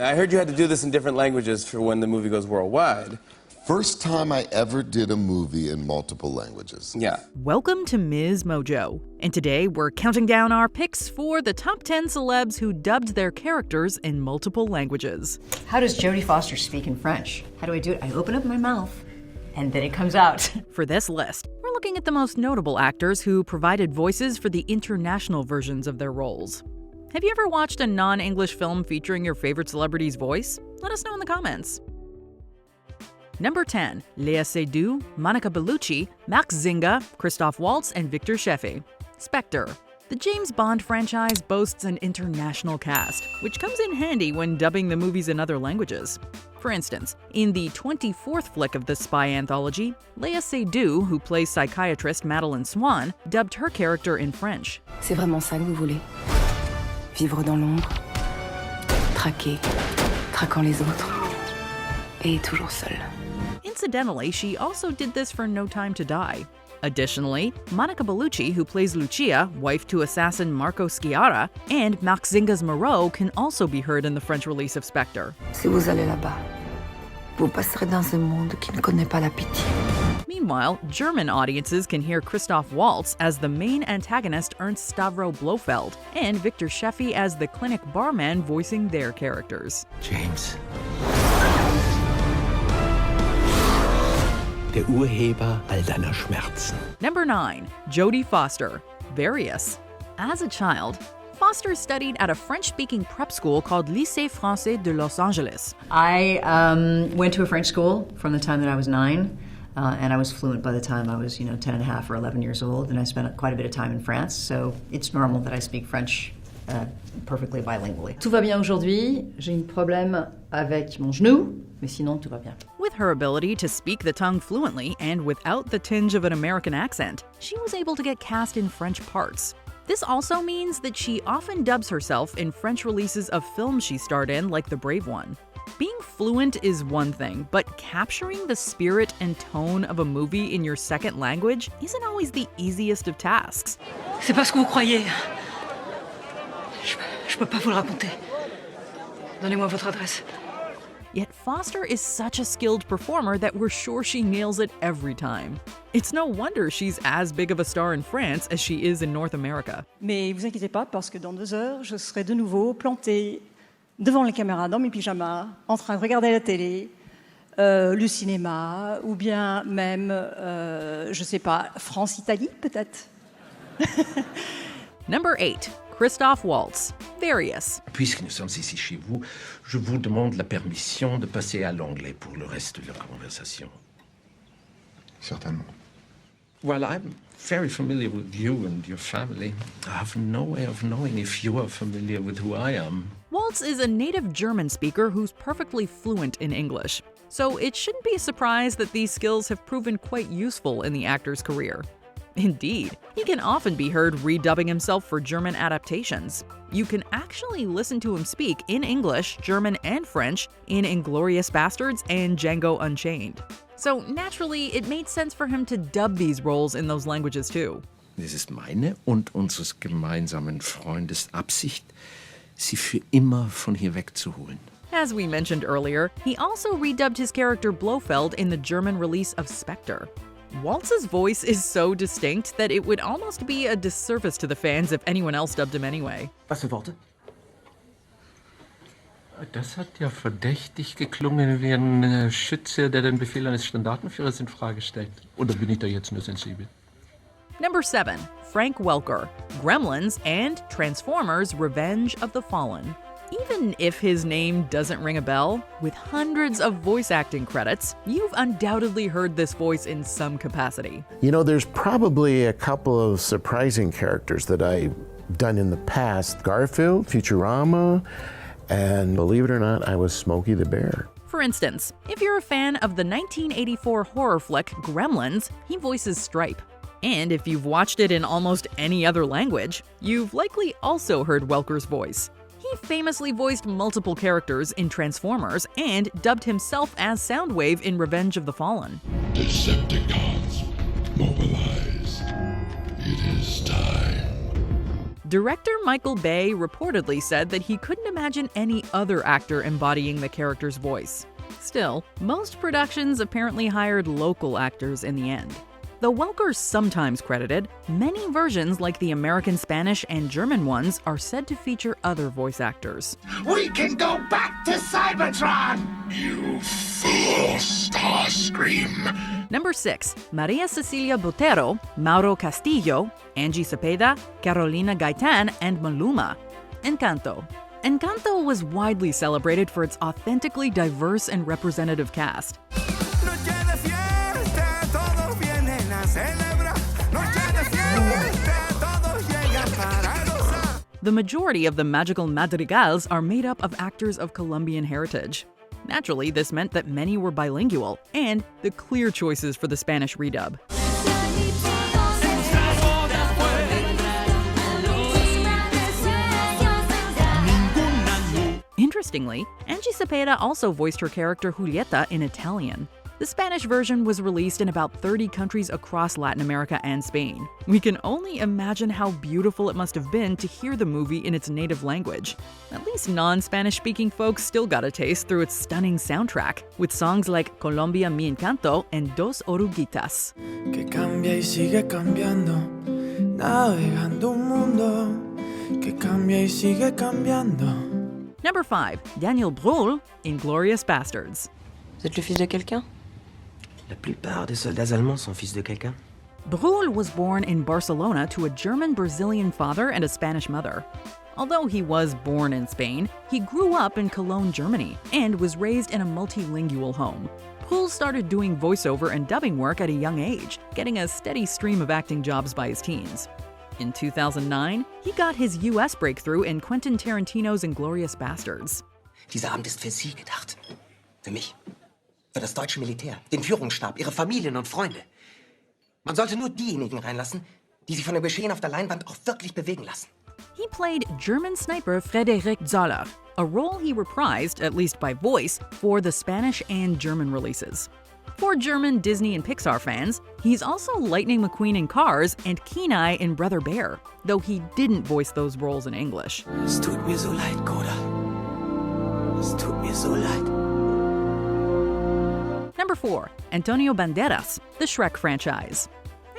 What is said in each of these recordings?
I heard you had to do this in different languages for when the movie goes worldwide. First time I ever did a movie in multiple languages. Yeah. Welcome to MsMojo. And today we're counting down our picks for the top 10 celebs who dubbed their characters in multiple languages. How does Jodie Foster speak in French? How do I do it? I open up my mouth and then it comes out. For this list, we're looking at the most notable actors who provided voices for the international versions of their roles. Have you ever watched a non-English film featuring your favorite celebrity's voice? Let us know in the comments. Number 10. Léa Seydoux, Monica Bellucci, Max Zinga, Christoph Waltz, and Victor Sheffy. Spectre. The James Bond franchise boasts an international cast, which comes in handy when dubbing the movies in other languages. For instance, in the 24th flick of the spy anthology, Léa Seydoux, who plays psychiatrist Madeleine Swann, dubbed her character in French. C'est vraiment ça que vous voulez? Vivre dans l'ombre, traquer, traquant les autres, et toujours seul. Incidentally, she also did this for No Time to Die. Additionally, Monica Bellucci, who plays Lucia, wife to assassin Marco Sciarra, and Max Zinga's Moreau can also be heard in the French release of Spectre. Si vous allez là-bas, vous passerez dans un monde qui ne connaît pas la pitié. Meanwhile, German audiences can hear Christoph Waltz as the main antagonist Ernst Stavro Blofeld, and Victor Sheffy as the clinic barman voicing their characters. James. Der Urheber all deiner Schmerzen. Number 9. Jodie Foster, Various. As a child, Foster studied at a French-speaking prep school called Lycée Français de Los Angeles. I went to a French school from the time that I was 9, and I was fluent by the time I was, 10 and a half or 11 years old, and I spent quite a bit of time in France, so it's normal that I speak French perfectly bilingually. Tout va bien aujourd'hui, j'ai un problème avec mon genou, mais sinon tout va bien. With her ability to speak the tongue fluently and without the tinge of an American accent, she was able to get cast in French parts. This also means that she often dubs herself in French releases of films she starred in, like The Brave One. Being fluent is one thing, but capturing the spirit and tone of a movie in your second language isn't always the easiest of tasks. C'est pas ce que vous croyez. Je peux pas vous le raconter. Donnez-moi votre adresse. Yet Foster is such a skilled performer that we're sure she nails it every time. It's no wonder she's as big of a star in France as she is in North America. Mais vous inquiétez pas, parce que dans 2 heures, je serai de nouveau plantée devant les caméras, dans mes pyjamas, en train de regarder la télé, le cinéma, ou bien même, je sais pas, France-Italie, peut-être. Number 8. Christoph Waltz, Various. Puisque nous sommes ici chez vous, je vous demande la permission de passer à l'anglais pour le reste de la conversation. Certainement. Well, I'm very familiar with you and your family. I have no way of knowing if you are familiar with who I am. Waltz is a native German speaker who's perfectly fluent in English, so it shouldn't be a surprise that these skills have proven quite useful in the actor's career. Indeed, he can often be heard redubbing himself for German adaptations. You can actually listen to him speak in English, German, and French in Inglourious Basterds and Django Unchained. So naturally, it made sense for him to dub these roles in those languages too. Es ist meine und unseres gemeinsamen Freundes Absicht, sie für immer von hier wegzuholen. As we mentioned earlier, he also redubbed his character Blofeld in the German release of Spectre. Waltz's voice is so distinct that it would almost be a disservice to the fans if anyone else dubbed him anyway. Was für Worte? Das hat ja verdächtig geklungen wie ein Schütze, der den Befehl eines Standartenführers in Frage stellt. Oder bin ich da jetzt nur sensibel? Number 7. Frank Welker, Gremlins, and Transformers: Revenge of the Fallen. Even if his name doesn't ring a bell, with hundreds of voice acting credits, you've undoubtedly heard this voice in some capacity. You know, there's probably a couple of surprising characters that I've done in the past. Garfield, Futurama, and believe it or not, I was Smokey the Bear. For instance, if you're a fan of the 1984 horror flick Gremlins, he voices Stripe. And if you've watched it in almost any other language, you've likely also heard Welker's voice. He famously voiced multiple characters in Transformers and dubbed himself as Soundwave in Revenge of the Fallen. Decepticons, mobilize. It is time. Director Michael Bay reportedly said that he couldn't imagine any other actor embodying the character's voice. Still, most productions apparently hired local actors in the end. Though Welker's sometimes credited, many versions like the American Spanish and German ones are said to feature other voice actors. We can go back to Cybertron! You fool, Starscream! Number 6. Maria Cecilia Botero, Mauro Castillo, Angie Cepeda, Carolina Gaitan, and Maluma. Encanto. Encanto was widely celebrated for its authentically diverse and representative cast. The majority of the magical madrigals are made up of actors of Colombian heritage. Naturally, this meant that many were bilingual and the clear choices for the Spanish redub. Interestingly, Angie Cepeda also voiced her character Julieta in Italian. The Spanish version was released in about 30 countries across Latin America and Spain. We can only imagine how beautiful it must have been to hear the movie in its native language. At least non-Spanish-speaking folks still got a taste through its stunning soundtrack, with songs like Colombia Mi Encanto and Dos Oruguitas. Que cambia y sigue cambiando, navegando un mundo que cambia y sigue cambiando. Number 5. Daniel Brühl in Glorious Bastards. Vous êtes le fils de quelqu'un? La plupart des soldats allemands sont fils de quelqu'un. Brühl was born in Barcelona to a German-Brazilian father and a Spanish mother. Although he was born in Spain, he grew up in Cologne, Germany, and was raised in a multilingual home. Brühl started doing voiceover and dubbing work at a young age, getting a steady stream of acting jobs by his teens. In 2009, he got his US breakthrough in Quentin Tarantino's Inglourious Bastards. Dieser Abend ist für Sie gedacht. Für mich. Für das deutsche Militär, den Führungsstab, ihre Familien und Freunde. Man sollte nur diejenigen reinlassen, die sich von dem Geschehen auf der Leinwand auch wirklich bewegen lassen. He played German sniper Frederick Zoller, a role he reprised, at least by voice, for the Spanish and German releases. For German Disney and Pixar fans, he's also Lightning McQueen in Cars and Kenai in Brother Bear, though he didn't voice those roles in English. Es tut mir so leid, Koda. Es tut mir so leid. Number 4. Antonio Banderas, the Shrek franchise.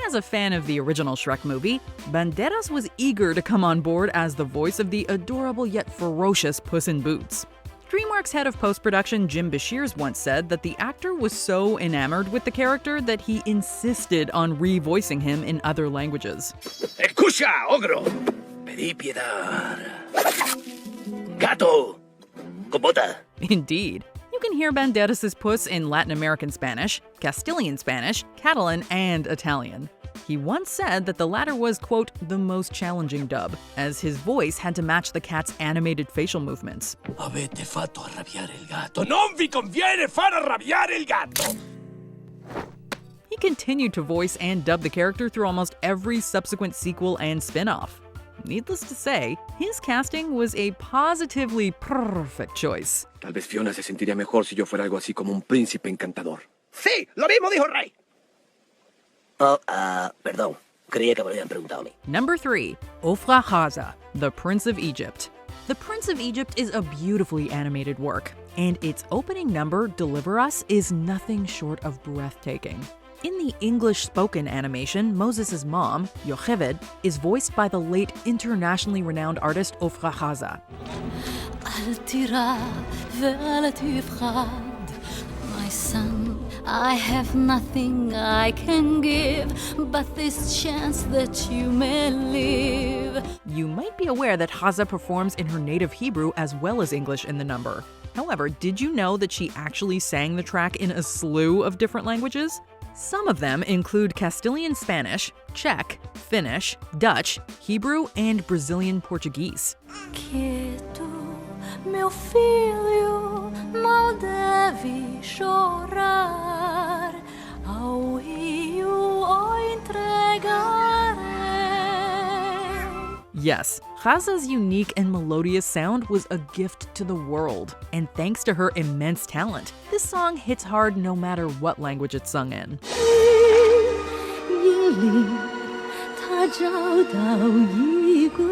As a fan of the original Shrek movie, Banderas was eager to come on board as the voice of the adorable yet ferocious Puss in Boots. DreamWorks head of post-production Jim Bashir once said that the actor was so enamored with the character that he insisted on revoicing him in other languages. Escucha, ogro! Pedí piedad. Gato! Copota! Indeed. You can hear Banderas' Puss in Latin American Spanish, Castilian Spanish, Catalan, and Italian. He once said that the latter was, quote, the most challenging dub, as his voice had to match the cat's animated facial movements. Avete fatto arrabbiare il gatto. Non vi conviene far arrabbiare il gatto! He continued to voice and dub the character through almost every subsequent sequel and spin-off. Needless to say, his casting was a positively perfect choice. Tal vez Fiona se sentiría mejor si yo fuera algo así como un príncipe encantador. Sí, lo mismo dijo el rey. Oh, perdón. Creía que me habían preguntado a mí. Number 3. Ofra Haza, the Prince of Egypt. The Prince of Egypt is a beautifully animated work, and its opening number, Deliver Us, is nothing short of breathtaking. In the English-spoken animation, Moses' mom, Yocheved, is voiced by the late internationally renowned artist Ofra Haza. My son, I have nothing I can give but this chance that you may live. You might be aware that Haza performs in her native Hebrew as well as English in the number. However, did you know that she actually sang the track in a slew of different languages? Some of them include Castilian Spanish, Czech, Finnish, Dutch, Hebrew, and Brazilian Portuguese. Quieto, meu filho, mal deve chorar, ao rio o entregarei. Yes, Haza's unique and melodious sound was a gift to the world, and thanks to her immense talent, this song hits hard no matter what language it's sung in. 找到衣柜。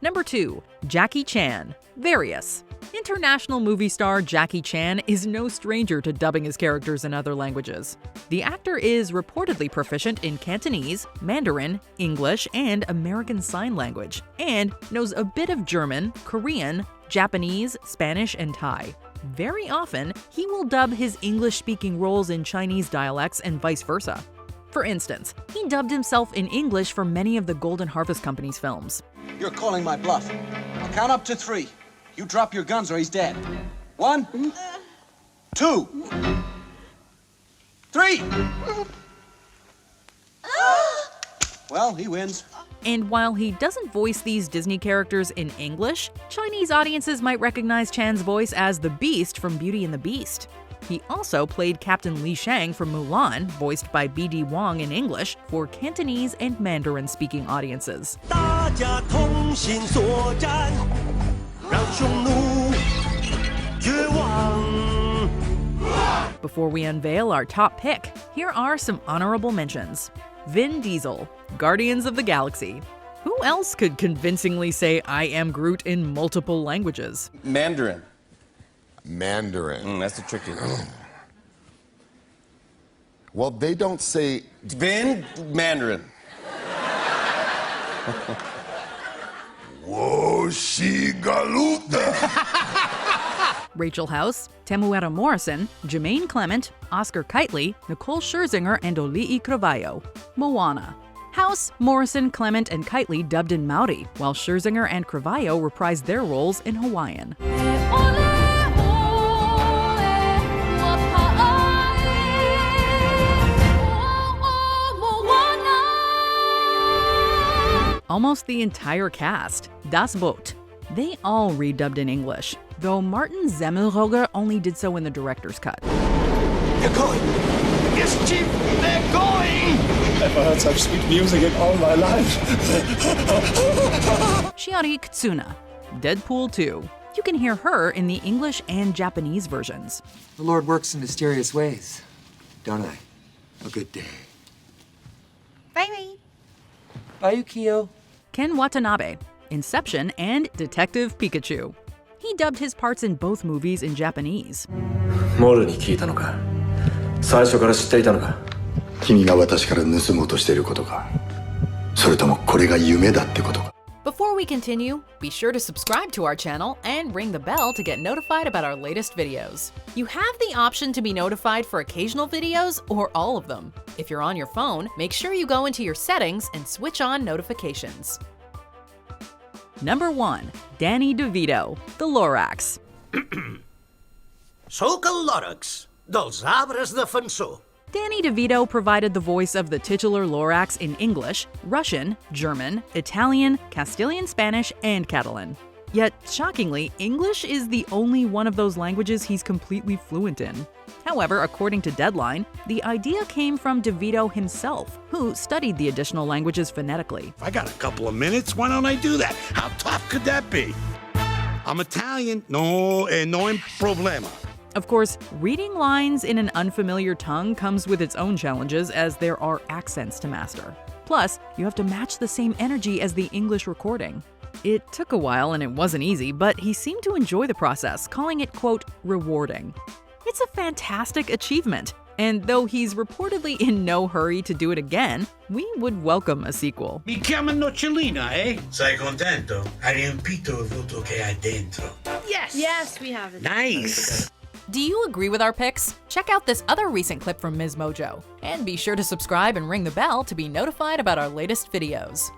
Number 2. Jackie Chan, Various. International movie star Jackie Chan is no stranger to dubbing his characters in other languages. The actor is reportedly proficient in Cantonese, Mandarin, English, and American Sign Language, and knows a bit of German, Korean, Japanese, Spanish, and Thai. Very often, he will dub his English-speaking roles in Chinese dialects and vice versa. For instance, he dubbed himself in English for many of the Golden Harvest Company's films. You're calling my bluff. I'll count up to 3. You drop your guns or he's dead. 1, 2, 3. Well, he wins. And while he doesn't voice these Disney characters in English, Chinese audiences might recognize Chan's voice as the Beast from Beauty and the Beast. He also played Captain Li Shang from Mulan, voiced by B.D. Wong in English, for Cantonese and Mandarin-speaking audiences. Before we unveil our top pick, here are some honorable mentions. Vin Diesel, Guardians of the Galaxy. Who else could convincingly say I am Groot in multiple languages? Mandarin. Mandarin. That's the tricky one. Well, they don't say... Vin, Mandarin. Whoa, she galuta. Rachel House, Temuera Morrison, Jermaine Clement, Oscar Kitely, Nicole Scherzinger, and Oli'i Carvalho. Moana. House, Morrison, Clement, and Kitely dubbed in Maori, while Scherzinger and Carvalho reprised their roles in Hawaiian. Almost the entire cast, Das Boot. They all redubbed in English, though Martin Zemmelroger only did so in the director's cut. They're going! Yes, Chief, they're going! Never heard such sweet music in all my life. Shiori Kutsuna, Deadpool 2. You can hear her in the English and Japanese versions. The Lord works in mysterious ways, don't I? A good day. Bye-bye. Bye, Yukio. Ken Watanabe, Inception and Detective Pikachu. He dubbed his parts in both movies in Japanese. モルに聞いたのか最初から知っていたのか君が私から盗もうとしていることかそれともこれが夢だってことか Before we continue, be sure to subscribe to our channel and ring the bell to get notified about our latest videos. You have the option to be notified for occasional videos or all of them. If you're on your phone, make sure you go into your settings and switch on notifications. Number 1. Danny DeVito, the Lorax. Soc el Lorax, dels arbres defensor. Danny DeVito provided the voice of the titular Lorax in English, Russian, German, Italian, Castilian Spanish, and Catalan. Yet, shockingly, English is the only one of those languages he's completely fluent in. However, according to Deadline, the idea came from DeVito himself, who studied the additional languages phonetically. If I got a couple of minutes, why don't I do that? How tough could that be? I'm Italian, no problema. Of course, reading lines in an unfamiliar tongue comes with its own challenges as there are accents to master. Plus, you have to match the same energy as the English recording. It took a while and it wasn't easy, but he seemed to enjoy the process, calling it, quote, rewarding. It's a fantastic achievement, and though he's reportedly in no hurry to do it again, we would welcome a sequel. Mi chiamano Cellina, eh? Sei contento? Hai riempito il vuoto che hai dentro. Yes! Yes, we have it. Nice! Do you agree with our picks? Check out this other recent clip from MsMojo, and be sure to subscribe and ring the bell to be notified about our latest videos.